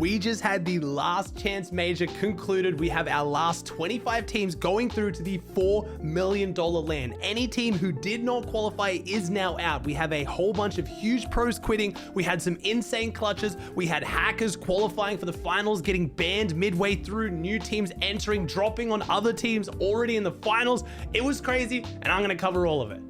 we just had the last chance major concluded. We have our last 25 teams going through to the $4 million LAN. Any team who did not qualify is now out. We have a whole bunch of huge pros quitting. We had some insane clutches. We had hackers qualifying for the finals, getting banned midway through, new teams entering, dropping on other teams already in the finals. It was crazy, and I'm gonna cover all of it.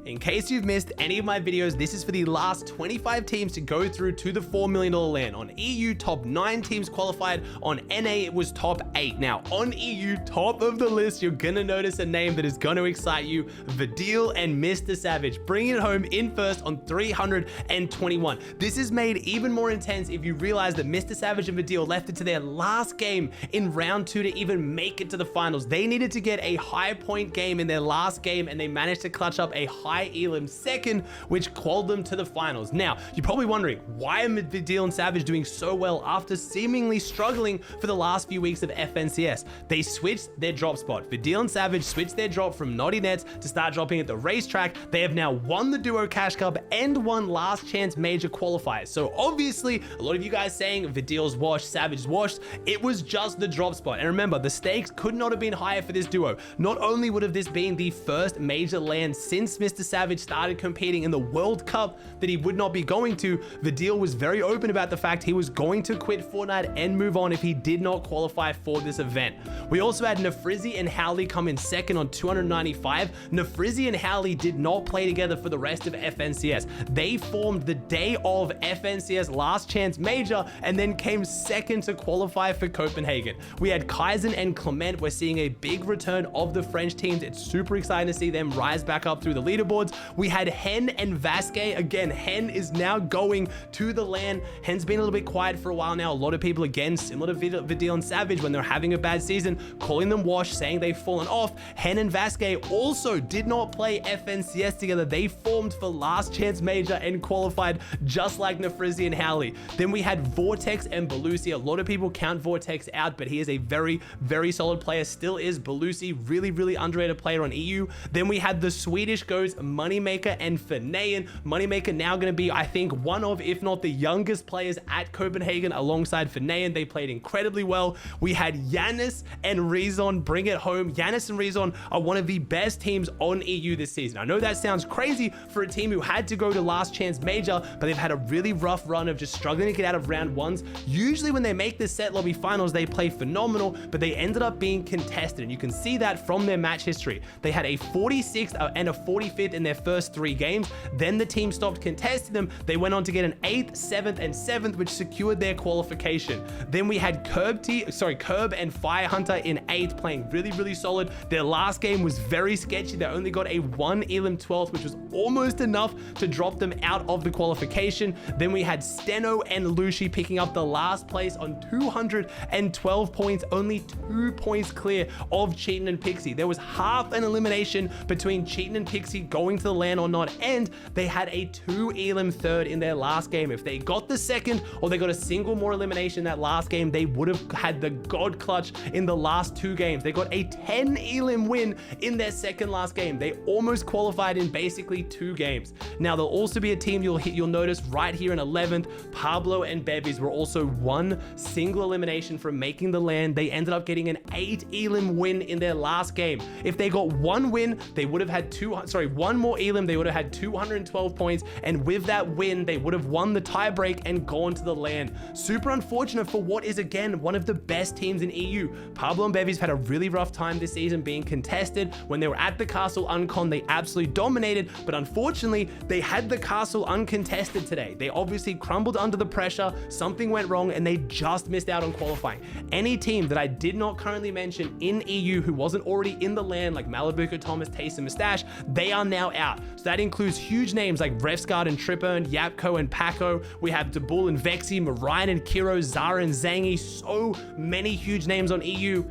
In case you've missed any of my videos, this is for the last 25 teams to go through to the $4 million LAN. On EU, top 9 teams qualified. On NA, it was top 8. Now, on EU, top of the list, you're gonna notice a name that is gonna excite you. Vidil and Mr. Savage, bringing it home in first on 321. This is made even more intense if you realize that Mr. Savage and Vidil left it to their last game in round 2 to even make it to the finals. They needed to get a high point game in their last game, and they managed to clutch up a high elim second, which qualified them to the finals. Now, you're probably wondering, why are Vidil and Savage doing so well after seemingly struggling for the last few weeks of FNCS? They switched their drop spot. Vidil and Savage switched their drop from Naughty Nets to start dropping at the racetrack. They have now won the Duo Cash Cup and won last chance major qualifiers. So obviously, a lot of you guys saying Vidil's washed, Savage's washed. It was just the drop spot. And remember, the stakes could not have been higher for this duo. Not only would have this been the first major LAN since Mr. Savage started competing in the World Cup that he would not be going to, Vidil was very open about the fact he was going to quit Fortnite and move on if he did not qualify for this event. We also had Nefrizzy and Howley come in second on 295. Nefrizzy and Howley did not play together for the rest of FNCS. They formed the day of FNCS last chance major and then came second to qualify for Copenhagen. We had Kaizen and Clement. We're seeing a big return of the French teams. It's super exciting to see them rise back up through the leaderboards. We had Hen and Vasquez. Again, Hen is now going to the LAN. Hen's been a little bit quiet for a while now. A lot of people, again, similar to Vidil and Savage, when they're having a bad season, calling them washed, saying they've fallen off. Hen and Vasquez also did not play FNCS together. They formed for last chance major and qualified just like Nefrizzy and Howley. Then we had Vortex and Belusi. A lot of people count Vortex out, but he is a very, very solid player. Still is. Belusi, really, really underrated player on EU. Then we had the Swedish goes Moneymaker and Fanayan. Moneymaker now going to be, I think, one of, if not the youngest players at Copenhagen alongside Fanayan. They played incredibly well. We had Yanis and Rezon bring it home. Yanis and Rezon are one of the best teams on EU this season. I know that sounds crazy for a team who had to go to last chance major, but they've had a really rough run of just struggling to get out of round ones. Usually when they make the set lobby finals, they play phenomenal, but they ended up being contested, and you can see that from their match history. They had a 46th and a 45th in their first 3 games. Then the team stopped contesting them. They went on to get an 8th, 7th, and 7th, which secured their qualification. Then we had Curb and Firehunter in 8th, playing really, really solid. Their last game was very sketchy. They only got a 1 elim 12th, which was almost enough to drop them out of the qualification. Then we had Steno and Lushi picking up the last place on 212 points, only 2 points clear of Cheatin' and Pixie. There was half an elimination between Cheatin' and Pixie going to the LAN or not, and they had a 2 elim 3rd in their last game. If they got the second or they got a single more elimination in that last game, they would have had the god clutch in the last 2 games. They got a 10 elim win in their second last game. They almost qualified in basically 2 games. Now, there'll also be a team you'll notice right here in 11th. Pablo and Bebies were also 1 single elimination from making the LAN. They ended up getting an 8 elim win in their last game. If they got 1 win, they would have had 1 more elim, they would have had 212 points, and with that win, they would have won the tiebreak and gone to the LAN. Super unfortunate for what is, again, one of the best teams in EU. Pablo and Bevies had a really rough time this season being contested. When they were at the Castle Uncon, they absolutely dominated, but unfortunately, they had the Castle uncontested today. They obviously crumbled under the pressure, something went wrong, and they just missed out on qualifying. Any team that I did not currently mention in EU who wasn't already in the LAN, like Malibuka, Thomas, Taste, and Mustache, they are now out. So that includes huge names like Refsguard and Tripper, Yapko and Paco. We have Dabul and Vexy, Marion and Kiro, Zara and Zangi. So many huge names on EU,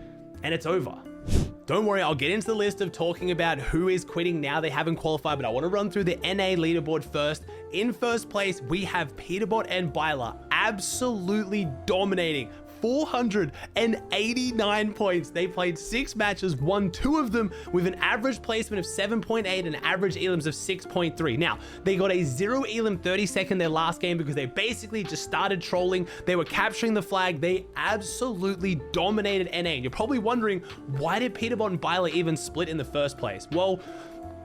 and it's over. Don't worry, I'll get into the list of talking about who is quitting now they haven't qualified, but I want to run through the NA leaderboard first. In first place, we have Peterbot and Byler absolutely dominating. 489 points. They played 6 matches, won 2 of them with an average placement of 7.8 and average elims of 6.3. Now, they got a 0 elim 32nd their last game because they basically just started trolling. They were capturing the flag. They absolutely dominated NA. And you're probably wondering, why did Peterbot and Byler even split in the first place? Well,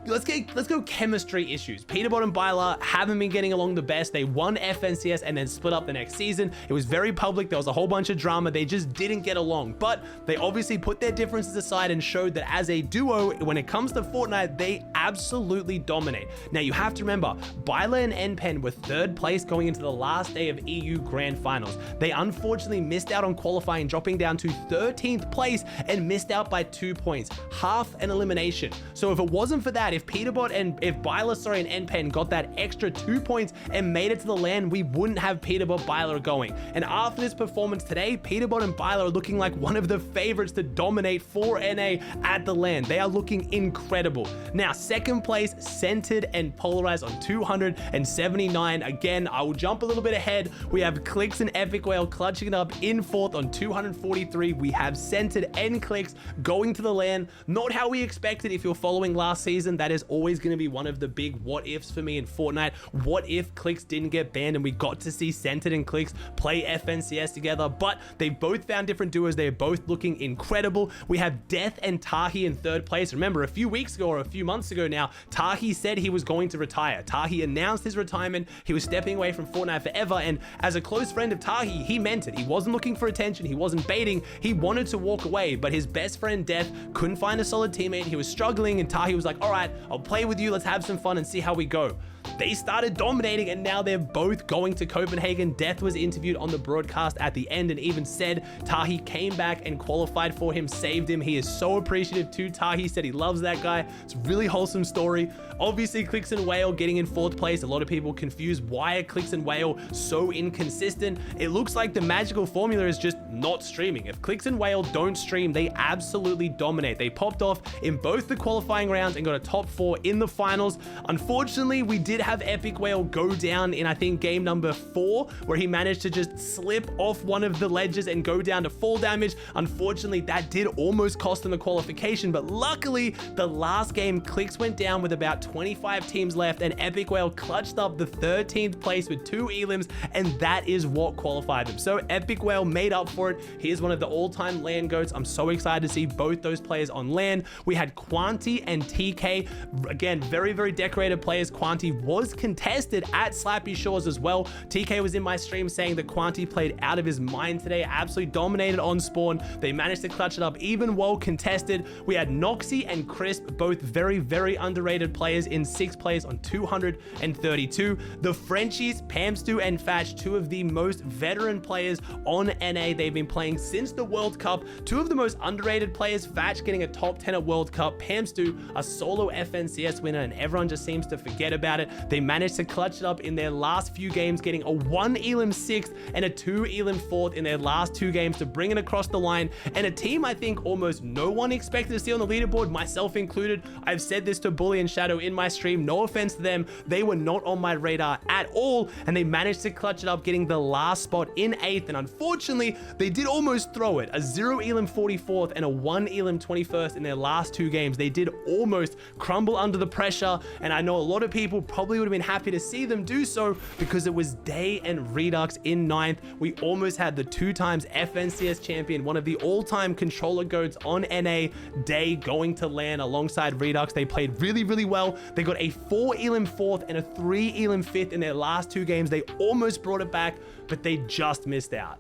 let's go chemistry issues. Peterbot and Byler haven't been getting along the best. They won FNCS and then split up the next season. It was very public. There was a whole bunch of drama. They just didn't get along, but they obviously put their differences aside and showed that as a duo, when it comes to Fortnite, they absolutely dominate. Now, you have to remember, Byler and NPen were 3rd place going into the last day of EU Grand Finals. They unfortunately missed out on qualifying, dropping down to 13th place and missed out by 2 points, half an elimination. So if it wasn't for that, if Peterbot and Byler, and NPen got that extra 2 points and made it to the LAN, we wouldn't have Peterbot Byler going. And after this performance today, Peterbot and Byler are looking like one of the favorites to dominate for NA at the LAN. They are looking incredible. Now, 2nd place, Centered and Polarized on 279. Again, I will jump a little bit ahead. We have Clicks and Epic Whale clutching it up in 4th on 243. We have Centered and Clicks going to the LAN. Not how we expected. If you're following last season, that is always going to be one of the big what ifs for me in Fortnite. What if Clicks didn't get banned and we got to see Centered and Clicks play FNCS together? But they both found different duos. They're both looking incredible. We have Death and Tahi in 3rd place. Remember, a few weeks ago or a few months ago now, Tahi said he was going to retire. Tahi announced his retirement. He was stepping away from Fortnite forever. And as a close friend of Tahi, he meant it. He wasn't looking for attention. He wasn't baiting. He wanted to walk away, but his best friend Death couldn't find a solid teammate. He was struggling, and Tahi was like, all right, I'll play with you. Let's have some fun and see how we go. They started dominating, and now they're both going to Copenhagen. Death was interviewed on the broadcast at the end and even said Tahi came back and qualified for him, saved him. He is so appreciative too. Tahi said he loves that guy. It's a really wholesome story. Obviously, Clicks and Whale getting in 4th place. A lot of people confused, why are Clicks and Whale so inconsistent? It looks like the magical formula is just not streaming. If Clicks and Whale don't stream, they absolutely dominate. They popped off in both the qualifying rounds and got a top 4 in the finals. Unfortunately, we did have Epic Whale go down in, I think, game number 4, where he managed to just slip off one of the ledges and go down to fall damage. Unfortunately, that did almost cost him the qualification, but luckily, the last game, Clicks went down with about 25 teams left, and Epic Whale clutched up the 13th place with 2 elims, and that is what qualified them. So Epic Whale made up for it. He is one of the all-time LAN GOATs. I'm so excited to see both those players on LAN. We had Quanti and TK. Again, very, very decorated players. Quanti was contested at Slappy Shores as well. TK was in my stream saying that Quanti played out of his mind today, absolutely dominated on spawn. They managed to clutch it up even while contested. We had Noxy and Crisp, both very, very underrated players in 6th place on 232. The Frenchies, Pamstu and Fatch, 2 of the most veteran players on NA. They've been playing since the World Cup. 2 of the most underrated players, Fatch getting a top 10 at World Cup, Pamstu a solo FNCS winner, and everyone just seems to forget about it. They managed to clutch it up in their last few games, getting a 1 elim 6th and a 2 elim 4th in their last 2 games to bring it across the line. And a team I think almost no one expected to see on the leaderboard, myself included. I've said this to Bully and Shadow in my stream. No offense to them. They were not on my radar at all, and they managed to clutch it up, getting the last spot in 8th. And unfortunately, they did almost throw it. A 0 elim 44th and a 1 elim 21st in their last 2 games. They did almost crumble under the pressure, and I know a lot of people probably would have been happy to see them do so because it was Day and Redux in 9th. We almost had the 2 times FNCS champion, one of the all-time controller goats on NA, Day, going to LAN alongside Redux. They played really, really well. They got a 4 elim 4th and a 3 elim 5th in their last 2 games. They almost brought it back, but they just missed out.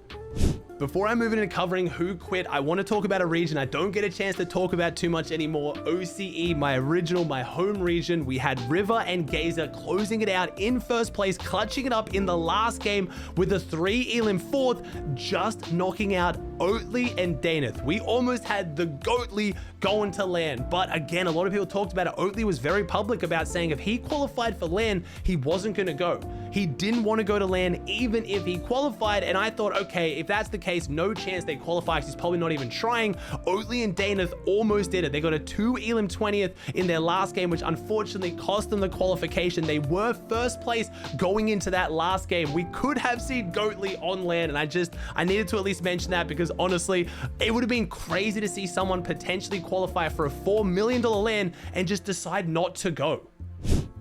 Before I move into covering who quit, I want to talk about a region I don't get a chance to talk about too much anymore. OCE, my home region. We had River and Gazer closing it out in 1st place, clutching it up in the last game with a 3 elim 4th, just knocking out Oatly and Daneth. We almost had the Goatly going to LAN, but again, a lot of people talked about it. Oatly was very public about saying if he qualified for LAN, he wasn't going to go. He didn't want to go to LAN even if he qualified, and I thought, okay, if that's the case, no chance they qualify because he's probably not even trying. Oatly and Daneth almost did it. They got a 2 elim 20th in their last game, which unfortunately cost them the qualification. They were first place going into that last game. We could have seen Goatly on LAN, and I needed to at least mention that because honestly, it would have been crazy to see someone potentially qualify for a $4 million LAN and just decide not to go.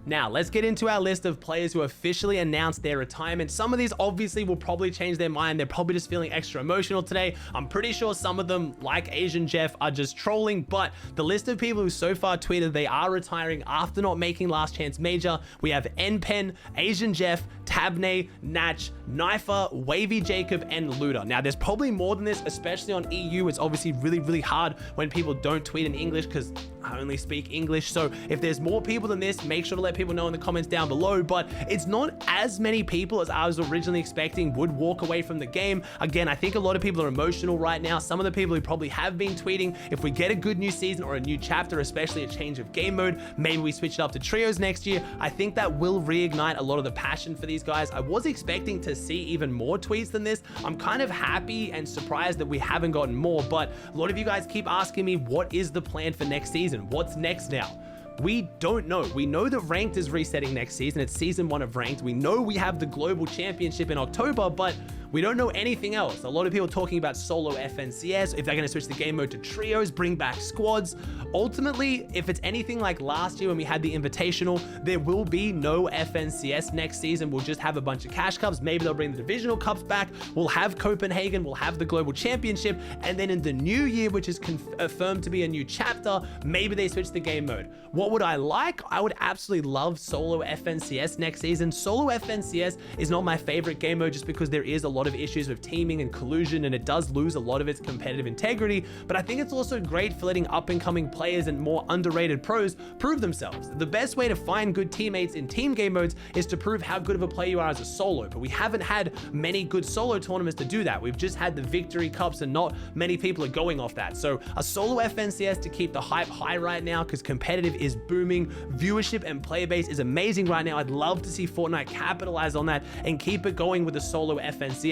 Now, let's get into our list of players who officially announced their retirement. Some of these obviously will probably change their mind. They're probably just feeling extra emotional today. I'm pretty sure some of them, like Asian Jeff, are just trolling, but the list of people who so far tweeted they are retiring after not making Last Chance Major, we have NPen, Asian Jeff, Tabney, Natch, Knifer, Wavy Jacob, and Luda. Now, there's probably more than this, especially on EU. It's obviously really hard when people don't tweet in English because I only speak English. So if there's more people than this, make sure to let people know in the comments down below, but it's not as many people as I was originally expecting would walk away from the game. Again, I think a lot of people are emotional right now. Some of the people who probably have been tweeting, if we get a good new season or a new chapter, especially a change of game mode, maybe we switch it up to trios next year. I think that will reignite a lot of the passion for these guys. I was expecting to see even more tweets than this. I'm kind of happy and surprised that we haven't gotten more, but a lot of you guys keep asking me, what is the plan for next season? What's next now? We don't know. We know that Ranked is resetting next season. It's season 1 of Ranked. We know we have the Global Championship in October, but we don't know anything else. A lot of people talking about solo FNCS, if they're going to switch the game mode to trios, bring back squads. Ultimately, if it's anything like last year when we had the Invitational, there will be no FNCS next season. We'll just have a bunch of cash cups. Maybe they'll bring the divisional cups back. We'll have Copenhagen. We'll have the Global Championship. And then in the new year, which is confirmed to be a new chapter, maybe they switch the game mode. What would I like? I would absolutely love solo FNCS next season. Solo FNCS is not my favorite game mode just because there is a lot of issues with teaming and collusion, and it does lose a lot of its competitive integrity, but I think it's also great for letting up and coming players and more underrated pros prove themselves. The best way to find good teammates in team game modes is to prove how good of a player you are as a solo, but we haven't had many good solo tournaments to do that. We've just had the victory cups and not many people are going off that. So a solo FNCS to keep the hype high right now because competitive is booming, viewership and player base is amazing right now. I'd love to see Fortnite capitalize on that and keep it going with a solo FNCS.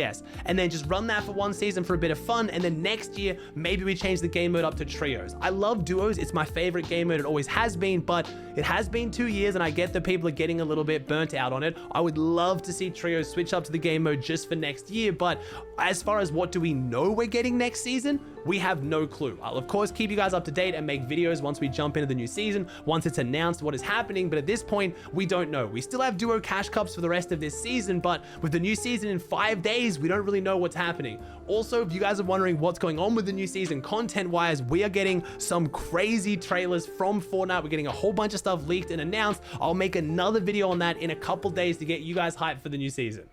And then just run that for one season for a bit of fun, and then next year maybe we change the game mode up to trios. I love duos. It's my favorite game mode. It always has been, but it has been 2 years and I get that people are getting a little bit burnt out on it. I would love to see trios switch up to the game mode just for next year, but as far as what do we know we're getting next season, we have no clue. I'll of course keep you guys up to date and make videos once we jump into the new season, once it's announced what is happening, but at this point we don't know. We still have duo cash cups for the rest of this season, but with the new season in 5 days, we don't really know what's happening. Also, if you guys are wondering what's going on with the new season content wise, we are getting some crazy trailers from Fortnite. We're getting a whole bunch of stuff leaked and announced. I'll make another video on that in a couple days to get you guys hyped for the new season.